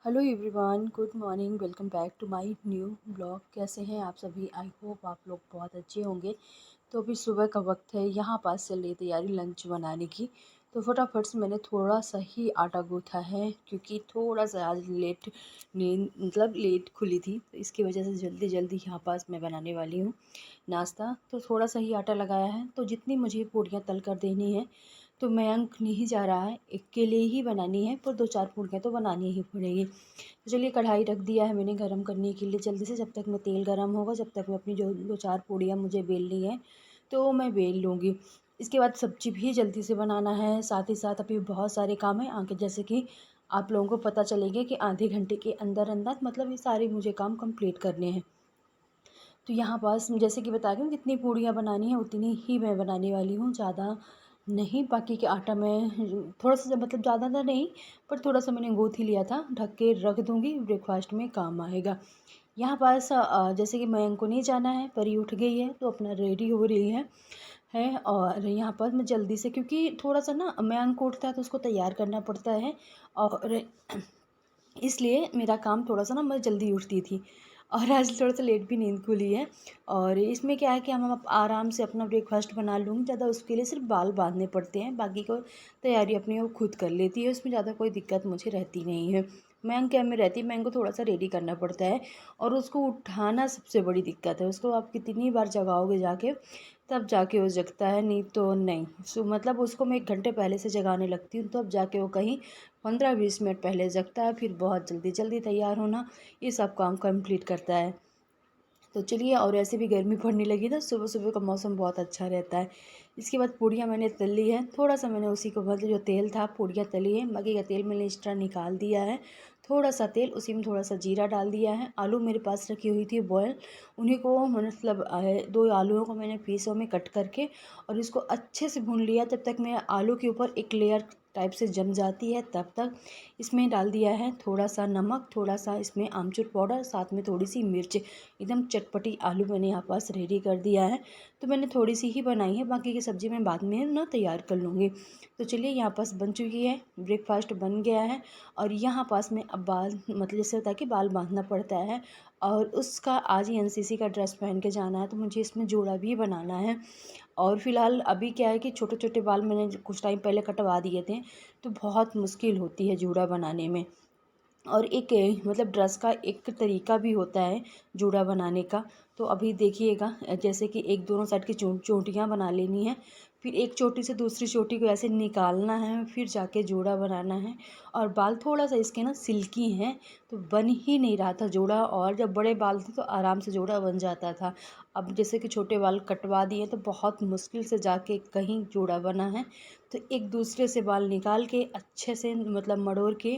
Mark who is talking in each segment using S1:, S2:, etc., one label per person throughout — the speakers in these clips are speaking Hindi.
S1: Hello everyone, good morning. Welcome back to my new blog. कैसे हैं आप सभी? आई होप आप लोग बहुत अच्छे होंगे। तो अभी सुबह का वक्त है, यहाँ पास चल रही तैयारी लंच बनाने की। तो फटाफट से मैंने थोड़ा सा ही आटा गूँथा है, क्योंकि थोड़ा सा आज लेट नींद लेट खुली थी, तो इसकी वजह से जल्दी जल्दी यहाँ पास मैं बनाने वाली हूँ नाश्ता। तो थोड़ा सा ही आटा लगाया है, तो जितनी मुझे पूड़ियाँ तल कर देनी है, तो मयंक नहीं जा रहा है, एक के लिए ही बनानी है, पर 2-4 पूड़ियाँ तो बनानी ही पड़ेगी। तो चलिए, कढ़ाई रख दिया है मैंने गरम करने के लिए जल्दी से। जब तक मैं तेल गरम होगा, जब तक मैं अपनी जो 2-4 पूड़ियाँ मुझे बेलनी है तो मैं बेल लूँगी। इसके बाद सब्ज़ी भी जल्दी से बनाना है, साथ ही साथ अभी बहुत सारे काम हैं आगे, जैसे कि आप लोगों को पता चलेंगे कि आधे घंटे के अंदर अंदर ये सारे मुझे काम कंप्लीट करने हैं। तो यहाँ पास जैसे कि बता रही हूँ, जितनी पूड़ियाँ बनानी है उतनी ही मैं बनाने वाली हूँ, ज़्यादा नहीं। बाकी के आटा मैं थोड़ा सा ज़्यादा तो नहीं, पर थोड़ा सा मैंने गूँथ ही लिया था, ढक के रख दूँगी, ब्रेकफास्ट में काम आएगा। यहाँ पास जैसे कि मयंक को नहीं जाना है, परी उठ गई है तो अपना रेडी हो रही है। और यहाँ पर मैं जल्दी से, क्योंकि थोड़ा सा ना मयंक उठता है तो उसको तैयार करना पड़ता है, और इसलिए मेरा काम थोड़ा सा ना, मैं जल्दी उठती थी, और आज थोड़ा सा लेट भी नींद खुली है। और इसमें क्या है कि हम आराम से अपना ब्रेकफास्ट बना लूँगी। ज़्यादा उसके लिए सिर्फ बाल बांधने पड़ते हैं, बाकी को तैयारी अपनी वो खुद कर लेती है, उसमें ज़्यादा कोई दिक्कत मुझे रहती नहीं है। मैंग क्या में रहती है, मैंग को थोड़ा सा रेडी करना पड़ता है, और उसको उठाना सबसे बड़ी दिक्कत है। उसको आप कितनी बार जगाओगे जाके, तब जाके वो जगता है, नहीं तो नहीं। उसको मैं 1 घंटे पहले से जगाने लगती हूँ, तब जाके वो कहीं 15-20 मिनट पहले जगता है। फिर बहुत जल्दी जल्दी तैयार होना, ये सब काम कंप्लीट करता है। तो चलिए, और ऐसे भी गर्मी पड़ने लगी ना, सुबह सुबह का मौसम बहुत अच्छा रहता है। इसके बाद पूड़ियाँ मैंने तल ली है, थोड़ा सा मैंने उसी को जो तेल था, पूड़ियाँ तली है, बाकी का तेल मैंने एक्स्ट्रा निकाल दिया है। थोड़ा सा तेल, उसी में थोड़ा सा जीरा डाल दिया है। आलू मेरे पास रखी हुई थी बॉयल, उन्हीं को 2 आलूओं को मैंने पीसों में कट करके और इसको अच्छे से भून लिया। जब तक मैं आलू के ऊपर एक लेयर टाइप से जम जाती है, तब तक इसमें डाल दिया है थोड़ा सा नमक, थोड़ा सा इसमें आमचूर पाउडर, साथ में थोड़ी सी मिर्च। एकदम चटपटी आलू मैंने यहाँ पास रेडी कर दिया है। तो मैंने थोड़ी सी ही बनाई है, बाकी की सब्ज़ी मैं बाद में ना तैयार कर लूँगी। तो चलिए, यहाँ पास बन चुकी है, ब्रेकफास्ट बन गया है। और यहाँ पास में अब बाल जैसे होता है कि बाल बांधना पड़ता है, और उसका आज ही एनसीसी का ड्रेस पहन के जाना है, तो मुझे इसमें जोड़ा भी बनाना है। और फिलहाल अभी क्या है कि छोटे छोटे बाल मैंने कुछ टाइम पहले कटवा दिए थे, तो बहुत मुश्किल होती है जूड़ा बनाने में। और एक ड्रेस का एक तरीका भी होता है जूड़ा बनाने का। तो अभी देखिएगा, जैसे कि एक दोनों साइड की चोटियाँ बना लेनी है, फिर एक चोटी से दूसरी चोटी को ऐसे निकालना है, फिर जाके जोड़ा बनाना है। और बाल थोड़ा सा इसके ना सिल्की हैं, तो बन ही नहीं रहा था जोड़ा, और जब बड़े बाल थे तो आराम से जोड़ा बन जाता था। अब जैसे कि छोटे बाल कटवा दिए, तो बहुत मुश्किल से जाके कहीं जोड़ा बना है। तो एक दूसरे से बाल निकाल के अच्छे से मड़ोड़ के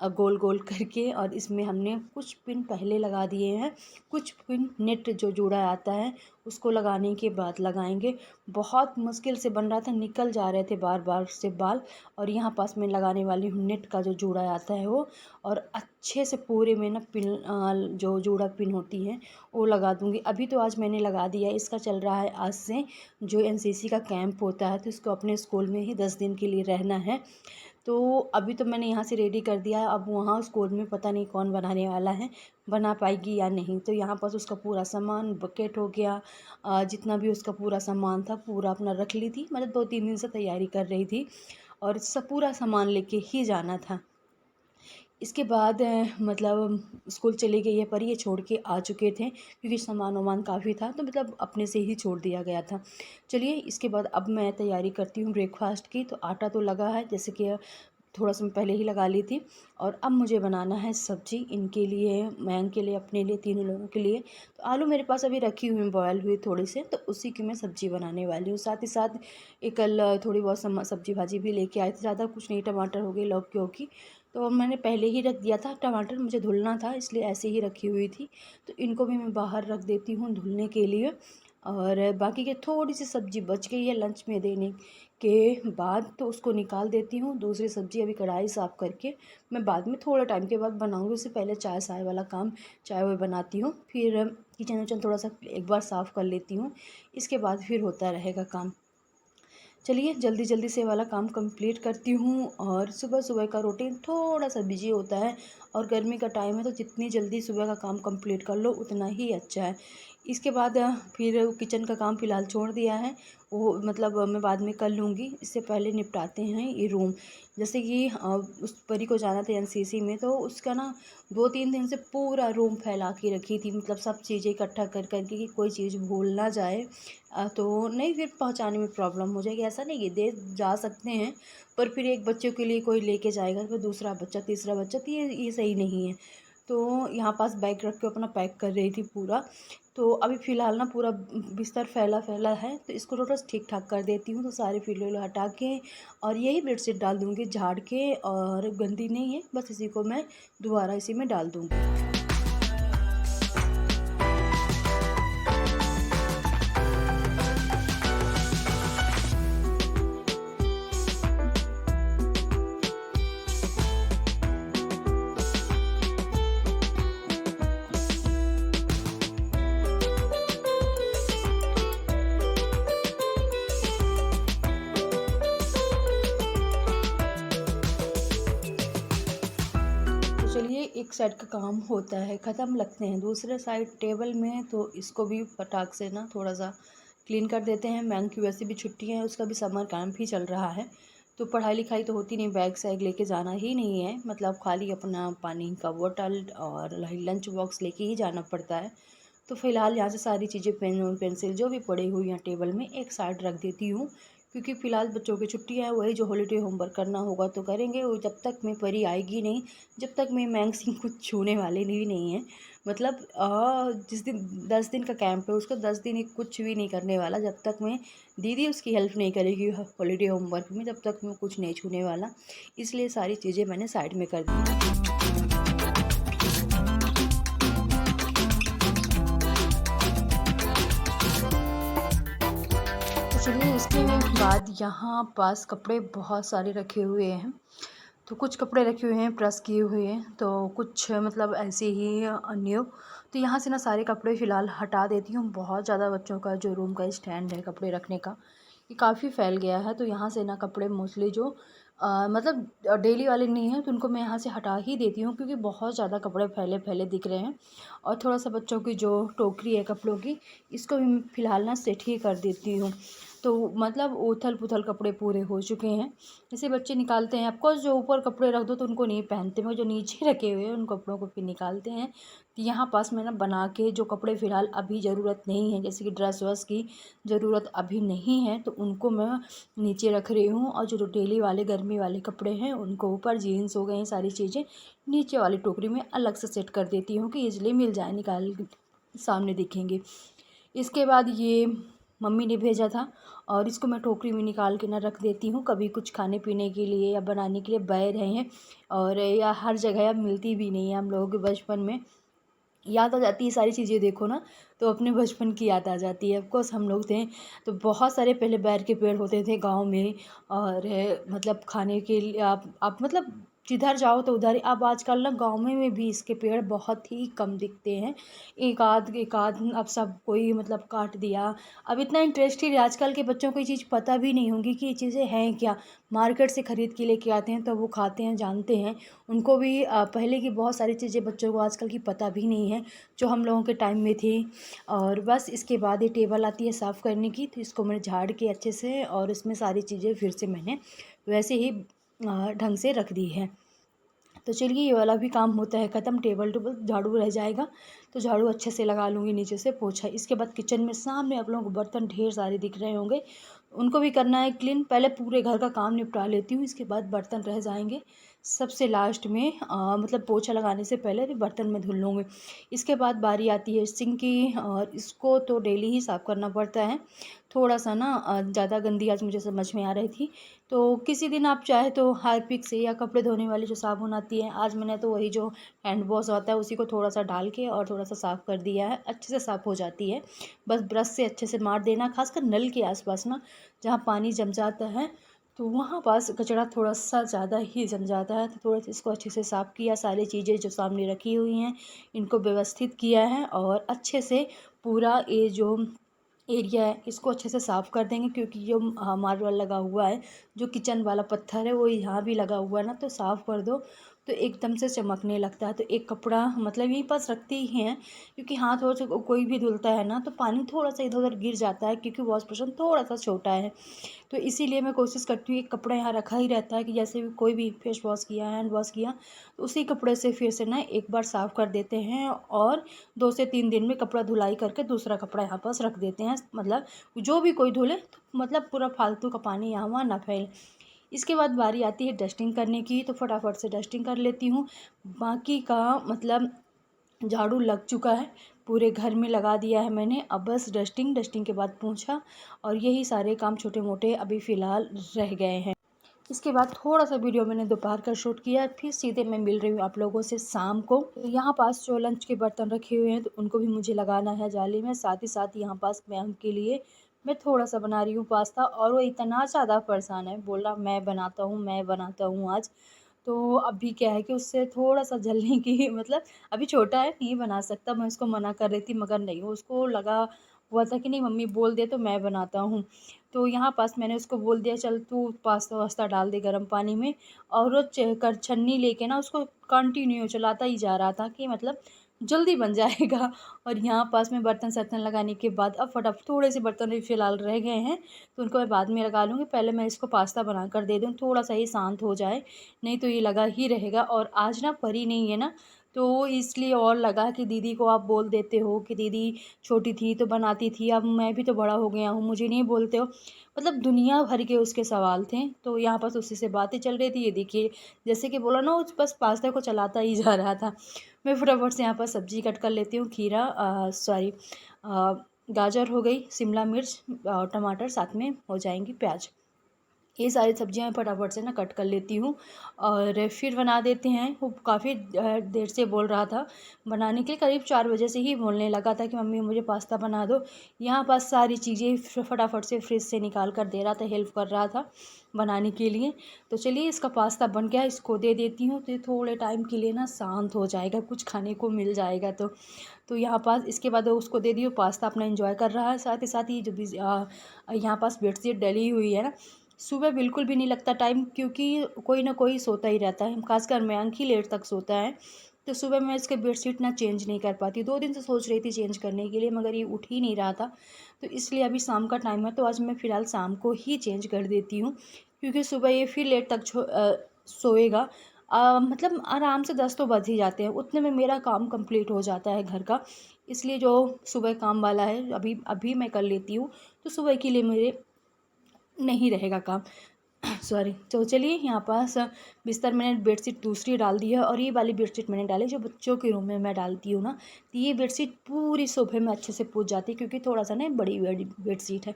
S1: गोल गोल करके, और इसमें हमने कुछ पिन पहले लगा दिए हैं, कुछ पिन नेट जो जोड़ा आता है उसको लगाने के बाद लगाएंगे। बहुत मुश्किल से बन रहा था, निकल जा रहे थे बार बार से बाल। और यहाँ पास मैं लगाने वाली हूँ नेट का जो जोड़ा आता है वो, और अच्छे से पूरे में ना पिन जो जोड़ा पिन होती है वो लगा दूँगी। अभी तो आज मैंने लगा दिया है, इसका चल रहा है आज से जो एनसीसी का कैंप होता है, तो इसको अपने स्कूल में ही 10 दिन के लिए रहना है। तो अभी तो मैंने यहाँ से रेडी कर दिया है, अब वहाँ स्कूल में पता नहीं कौन बनाने वाला है, बना पाएगी या नहीं। तो यहाँ पास उसका पूरा सामान, बकेट हो गया, जितना भी उसका पूरा सामान था पूरा अपना रख ली थी। 2-3 दिन से तैयारी कर रही थी, और सब पूरा सामान लेके ही जाना था। इसके बाद स्कूल चली गई है, पर ये छोड़ के आ चुके थे, क्योंकि सामान वामान काफ़ी था, तो अपने से ही छोड़ दिया गया था। चलिए, इसके बाद अब मैं तैयारी करती हूँ ब्रेकफास्ट की। तो आटा तो लगा है, जैसे कि थोड़ा सा मैं पहले ही लगा ली थी। और अब मुझे बनाना है सब्ज़ी, इनके लिए, मयंक के लिए, अपने लिए, तीनों लोगों के लिए। तो आलू मेरे पास अभी रखी हुई हैं बॉयल हुई थोड़े से, तो उसी की मैं सब्ज़ी बनाने वाली हूँ। साथ ही साथ एक कल थोड़ी बहुत सब्ज़ी भाजी भी लेके आए थे, ज़्यादा कुछ नहीं, टमाटर हो गई, लौकी होगी, तो मैंने पहले ही रख दिया था। टमाटर मुझे धुलना था, इसलिए ऐसे ही रखी हुई थी। तो इनको भी मैं बाहर रख देती हूँ धुलने के लिए। और बाकी के थोड़ी सी सब्ज़ी बच गई है लंच में देने के बाद, तो उसको निकाल देती हूँ। दूसरी सब्ज़ी अभी कढ़ाई साफ़ करके मैं बाद में थोड़ा टाइम के बाद बनाऊँगी। उससे पहले चाय साय वाला काम, चाय वाय बनाती हूँ, फिर किचन विचन थोड़ा सा एक बार साफ़ कर लेती हूँ। इसके बाद फिर होता रहेगा काम। चलिए जल्दी जल्दी से वाला काम कंप्लीट करती हूँ। और सुबह सुबह का रूटीन थोड़ा सा बिजी होता है, और गर्मी का टाइम है तो जितनी जल्दी सुबह का काम कंप्लीट कर लो उतना ही अच्छा है। इसके बाद फिर किचन का काम फ़िलहाल छोड़ दिया है, वो मतलब मैं बाद में कर लूँगी। इससे पहले निपटाते हैं ये रूम। जैसे कि उस परी को जाना था एनसीसी में, तो उसका ना 2-3 दिन से पूरा रूम फैला के रखी थी, मतलब सब चीज़ें इकट्ठा कर कर के कि कोई चीज़ भूल ना जाए। तो नहीं फिर पहुँचाने में प्रॉब्लम हो जाएगी। ऐसा नहीं कि दे जा सकते हैं, पर फिर एक बच्चे के लिए कोई लेके जाएगा, फिर दूसरा बच्चा, तीसरा बच्चा, तो ये सही नहीं है। तो यहाँ पास बैग रख के अपना पैक कर रही थी पूरा। तो अभी फ़िलहाल ना पूरा बिस्तर फैला है, तो इसको थोड़ा ठीक ठाक कर देती हूँ। तो सारे फिल हटा के और यही बेडशीट डाल दूँगी झाड़ के, और गंदी नहीं है, बस इसी को मैं दोबारा इसी में डाल दूँगी। तो चलिए एक साइड का काम होता है ख़त्म, लगते हैं दूसरे साइड टेबल में। तो इसको भी फटाक से ना थोड़ा सा क्लीन कर देते हैं। मैम की वैसे भी छुट्टी है, उसका भी समर कैंप ही चल रहा है, तो पढ़ाई लिखाई तो होती नहीं, बैग सैग लेके जाना ही नहीं है, मतलब खाली अपना पानी का बोतल और लंच बॉक्स लेके ही जाना पड़ता है। तो फ़िलहाल यहाँ से सारी चीज़ें, पेन और पेंसिल जो भी पड़ी हुई हैं टेबल में, एक साइड रख देती हूँ। क्योंकि फ़िलहाल बच्चों की छुट्टियाँ हैं, वही जो हॉलीडे होमवर्क करना होगा तो करेंगे, और जब तक मैं परी आएगी नहीं, जब तक मैं मैंग सिंह कुछ छूने वाले भी नहीं है। मतलब जिस दिन 10 दिन का कैंप है, उसको 10 दिन ही कुछ भी नहीं करने वाला, जब तक मैं दीदी उसकी हेल्प नहीं करेगी हॉलीडे होमवर्क में, जब तक मैं कुछ नहीं छूने वाला। इसलिए सारी चीज़ें मैंने साइड में कर दी। तो चलिए इसके बाद यहाँ पास कपड़े बहुत सारे रखे हुए हैं। तो कुछ कपड़े रखे हुए हैं प्रेस किए हुए हैं, तो कुछ मतलब ऐसे ही न्यू। तो यहाँ से ना सारे कपड़े फ़िलहाल हटा देती हूँ। बहुत ज़्यादा बच्चों का जो रूम का स्टैंड है कपड़े रखने का, ये काफ़ी फैल गया है। तो यहाँ से ना कपड़े मोस्टली जो मतलब डेली वाले नहीं हैं, तो उनको मैं यहाँ से हटा ही देती हूँ, क्योंकि बहुत ज़्यादा कपड़े फैले फैले दिख रहे हैं। और थोड़ा सा बच्चों की जो टोकरी है कपड़ों की, इसको भी मैं फ़िलहाल ना सेट ही कर देती हूँ। तो मतलब उथल पुथल कपड़े पूरे हो चुके हैं। जैसे बच्चे निकालते हैं, ऑफकोर्स जो ऊपर कपड़े रख दो तो उनको नहीं पहनते, मगर जो नीचे रखे हुए हैं उन कपड़ों को फिर निकालते हैं। तो यहाँ पास मैं ना बना के जो कपड़े फ़िलहाल अभी ज़रूरत नहीं है, जैसे कि ड्रेस वस की ज़रूरत अभी नहीं है, तो उनको मैं नीचे रख रही हूँ। और जो डेली वाले गर्मी वाले कपड़े हैं उनको ऊपर, जीन्स हो गए हैं, सारी चीज़ें नीचे वाली टोकरी में अलग से सेट कर देती हूँ कि ईज़िली मिल जाए, निकाल सामने दिखेंगे। इसके बाद ये मम्मी ने भेजा था, और इसको मैं टोकरी में निकाल के ना रख देती हूँ। कभी कुछ खाने पीने के लिए या बनाने के लिए बह रहे हैं, और या हर जगह अब मिलती भी नहीं है। हम लोगों के बचपन में याद आ जाती है सारी चीज़ें, देखो ना तो अपने बचपन की याद आ जाती है। ऑफकोर्स हम लोग थे तो बहुत सारे पहले बैर के पेड़ होते थे गांव में, और मतलब खाने के लिए आप मतलब जिधर जाओ तो उधर। अब आजकल ना गांव में भी इसके पेड़ बहुत ही कम दिखते हैं, एक आध अब सब कोई मतलब काट दिया। अब इतना इंटरेस्ट ही, आजकल के बच्चों को ये चीज़ पता भी नहीं होगी कि ये चीज़ें हैं क्या। मार्केट से ख़रीद के लेके आते हैं तो वो खाते हैं, जानते हैं। उनको भी पहले की बहुत सारी चीज़ें बच्चों को आजकल की पता भी नहीं है, जो हम लोगों के टाइम में थी। और बस इसके बाद ये टेबल आती है साफ़ करने की, तो इसको मैंने झाड़ के अच्छे से, और इसमें सारी चीज़ें फिर से मैंने वैसे ही ढंग से रख दी है। तो चलिए ये वाला भी काम होता है ख़त्म, टेबल टूबल झाड़ू रह जाएगा, तो झाड़ू अच्छे से लगा लूँगी, नीचे से पोछा। इसके बाद किचन में सामने आप लोगों को बर्तन ढेर सारे दिख रहे होंगे, उनको भी करना है क्लीन। पहले पूरे घर का काम निपटा लेती हूँ, इसके बाद बर्तन रह जाएंगे सबसे लास्ट में। मतलब पोछा लगाने से पहले भी बर्तन में धुल लूँगी। इसके बाद बारी आती है सिंक की, और इसको तो डेली ही साफ़ करना पड़ता है। थोड़ा सा ना ज़्यादा गंदी आज मुझे समझ में आ रही थी, तो किसी दिन आप चाहे तो हार्पिक से, या कपड़े धोने वाली जो साबुन आती है, आज मैंने तो वही जो हैंड वॉश आता है उसी को थोड़ा सा डाल के और थोड़ा सा साफ़ कर दिया है, अच्छे से साफ़ हो जाती है। बस ब्रश से अच्छे से मार देना, खासकर नल के आसपास ना जहाँ पानी जम जाता है, तो वहाँ पास कचरा थोड़ा सा ज़्यादा ही जम जाता है। तो थोड़ा सा इसको अच्छे से साफ़ किया, सारी चीज़ें जो सामने रखी हुई हैं इनको व्यवस्थित किया है, और अच्छे से पूरा ये जो एरिया है इसको अच्छे से साफ़ कर देंगे, क्योंकि जो मार्बल लगा हुआ है, जो किचन वाला पत्थर है वो यहाँ भी लगा हुआ है ना, तो साफ़ कर दो तो एकदम से चमकने लगता है। तो एक कपड़ा मतलब यहीं पास रखते ही हैं, क्योंकि हाथ और से कोई भी धुलता है ना तो पानी थोड़ा सा इधर उधर गिर जाता है, क्योंकि वॉश बेसिन थोड़ा सा छोटा है। तो इसीलिए मैं कोशिश करती हूँ एक कपड़ा यहाँ रखा ही रहता है, कि जैसे भी कोई भी फेस वॉश किया, हैंड वॉश किया, तो उसी कपड़े से फिर से ना एक बार साफ़ कर देते हैं, और 2 से 3 दिन में कपड़ा धुलाई करके दूसरा कपड़ा यहाँ पास रख देते हैं। मतलब जो भी कोई धुले तो मतलब पूरा फालतू का पानी यहाँ वहाँ ना फैले। इसके बाद बारी आती है डस्टिंग करने की, तो फटाफट से डस्टिंग कर लेती हूँ। बाकी का मतलब झाड़ू लग चुका है, पूरे घर में लगा दिया है मैंने। अब बस डस्टिंग के बाद पोंछा, और यही सारे काम छोटे मोटे अभी फ़िलहाल रह गए हैं। इसके बाद थोड़ा सा वीडियो मैंने दोपहर का शूट किया, फिर सीधे मैं मिल रही हूँ आप लोगों से शाम को। यहाँ पास जो लंच के बर्तन रखे हुए हैं तो उनको भी मुझे लगाना है जाली में। साथ ही साथ यहाँ पास मैम के लिए मैं थोड़ा सा बना रही हूँ पास्ता, और वो इतना ज़्यादा परेशान है, बोल रहा मैं बनाता हूँ आज। तो अभी क्या है कि उससे थोड़ा सा जलने की मतलब अभी छोटा है, नहीं बना सकता, मैं उसको मना कर रही थी, मगर नहीं, उसको लगा हुआ था कि नहीं मम्मी बोल दे तो मैं बनाता हूँ। तो यहाँ पास मैंने उसको बोल दिया चल तू पास्ता वास्ता डाल दे गर्म पानी में, और वो कर छन्नी लेके ना उसको कंटिन्यू चलाता ही जा रहा था, कि मतलब जल्दी बन जाएगा। और यहाँ पास में बर्तन सर्तन लगाने के बाद अब फटाफट थोड़े से बर्तन भी फ़िलहाल रह गए हैं, तो उनको मैं बाद में लगा लूँगी। पहले मैं इसको पास्ता बना कर दे दूँ, थोड़ा सा ये शांत हो जाए, नहीं तो ये लगा ही रहेगा। और आज ना परी नहीं है ना, तो इसलिए और लगा कि दीदी को आप बोल देते हो कि दीदी छोटी थी तो बनाती थी, अब मैं भी तो बड़ा हो गया हूँ, मुझे नहीं बोलते हो। मतलब दुनिया भर के उसके सवाल थे, तो यहाँ पास उसी से बातें चल रही थी। ये देखिए जैसे कि बोला ना, वो बस पास्ता को चलाता ही जा रहा था। मैं फटाफट से यहाँ पर सब्ज़ी कट कर लेती हूँ। खीरा सॉरी गाजर हो गई, शिमला मिर्च और टमाटर, साथ में हो जाएंगी प्याज। ये सारी सब्जियां मैं फटाफट से ना कट कर लेती हूँ, और फिर बना देते हैं। वो काफ़ी देर से बोल रहा था बनाने के लिए, करीब 4 बजे से ही बोलने लगा था कि मम्मी मुझे पास्ता बना दो। यहाँ पास सारी चीज़ें फटाफट से फ्रिज से निकाल कर दे रहा था, हेल्प कर रहा था बनाने के लिए। तो चलिए इसका पास्ता बन गया, इसको दे देती हूँ, तो ये थोड़े टाइम के लिए ना शांत हो जाएगा, कुछ खाने को मिल जाएगा। तो यहाँ पास इसके बाद उसको दे दियो, पास्ता अपना एंजॉय कर रहा है। साथ ही साथ ये जो यहाँ पास बेडशीट डली हुई है ना, सुबह बिल्कुल भी नहीं लगता टाइम, क्योंकि कोई ना कोई सोता ही रहता है, खासकर मयंक ही लेट तक सोता है। तो सुबह मैं इसके बेडशीट ना चेंज नहीं कर पाती, 2 दिन से सोच रही थी चेंज करने के लिए, मगर ये उठ ही नहीं रहा था। तो इसलिए अभी शाम का टाइम है, तो आज मैं फ़िलहाल शाम को ही चेंज कर देती हूँ, क्योंकि सुबह ये फिर लेट तक सोएगा। मतलब आराम से 10 तो बज ही जाते हैं, उतने में मेरा काम कंप्लीट हो जाता है घर का। इसलिए जो सुबह काम वाला है अभी अभी मैं कर लेती हूँ, तो सुबह के लिए मेरे नहीं रहेगा काम। सॉरी। तो चलिए यहाँ पास बिस्तर मैंने बेडशीट दूसरी डाल दी है, और ये वाली बेडशीट मैंने डाली जो बच्चों के रूम में मैं डालती हूँ ना, तो ये बेडशीट पूरी सोफे में अच्छे से पूज जाती है, क्योंकि थोड़ा सा ना बड़ी बेडशीट है।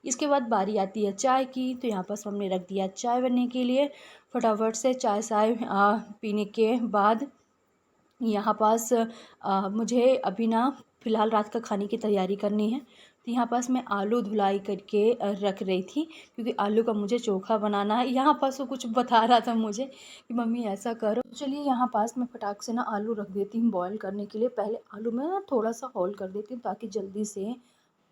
S1: इसके बाद बारी आती है चाय की, तो यहाँ पास हमने रख दिया चाय बनने के लिए। फटाफट से चाय पीने के बाद यहाँ पास मुझे अभी ना फ़िलहाल रात का खाने की तैयारी करनी है। तो यहाँ पास मैं आलू धुलाई करके रख रही थी, क्योंकि आलू का मुझे चोखा बनाना है। यहाँ पास वो कुछ बता रहा था मुझे कि मम्मी ऐसा करो। तो चलिए यहाँ पास मैं फटाक से ना आलू रख देती हूँ बॉयल करने के लिए। पहले आलू में ना थोड़ा सा होल कर देती हूँ, ताकि जल्दी से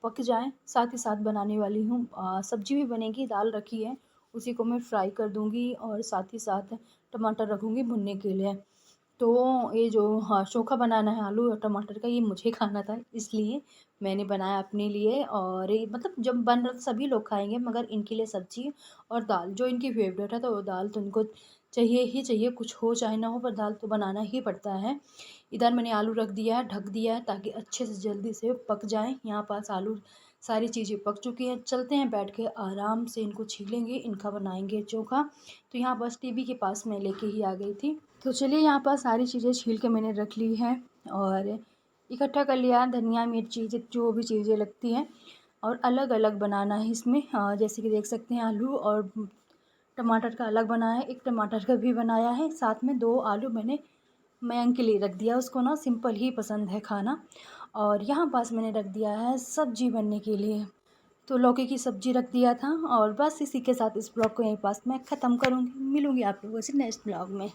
S1: पक जाए। साथ ही साथ बनाने वाली हूँ सब्जी भी बनेगी, दाल रखी है, उसी को मैं फ्राई कर दूँगी, और साथ ही साथ टमाटर रखूँगी भुनने के लिए। तो ये जो हाँ चोखा बनाना है आलू और टमाटर का, ये मुझे खाना था, इसलिए मैंने बनाया अपने लिए। और ये मतलब जब बन रहा सभी लोग खाएंगे, मगर इनके लिए सब्जी और दाल जो इनकी फेवरेट है, तो वो दाल तो इनको चाहिए ही चाहिए, कुछ हो चाहे ना हो, पर दाल तो बनाना ही पड़ता है। इधर मैंने आलू रख दिया है, ढक दिया है, ताकि अच्छे से जल्दी से पक जाए। यहाँ पास आलू सारी चीज़ें पक चुकी हैं, चलते हैं बैठ के आराम से इनको छीलेंगे, इनका बनाएंगे चोखा। तो यहाँ बस टीवी के पास मैं लेके ही आ गई थी। तो चलिए यहाँ पर सारी चीज़ें छील के मैंने रख ली हैं, और इकट्ठा कर लिया धनिया मिर्ची जो भी चीज़ें लगती हैं, और अलग अलग बनाना है इसमें। जैसे कि देख सकते हैं आलू और टमाटर का अलग बनाया है, एक टमाटर का भी बनाया है, साथ में 2 आलू मैंने मयंक के लिए रख दिया, उसको ना सिंपल ही पसंद है खाना। और यहाँ पास मैंने रख दिया है सब्जी बनने के लिए, तो लौकी की सब्जी रख दिया था। और बस इसी के साथ इस ब्लॉग को यहीं पास मैं ख़त्म करूँगी। मिलूँगी आप लोगों से नेक्स्ट ब्लॉग में।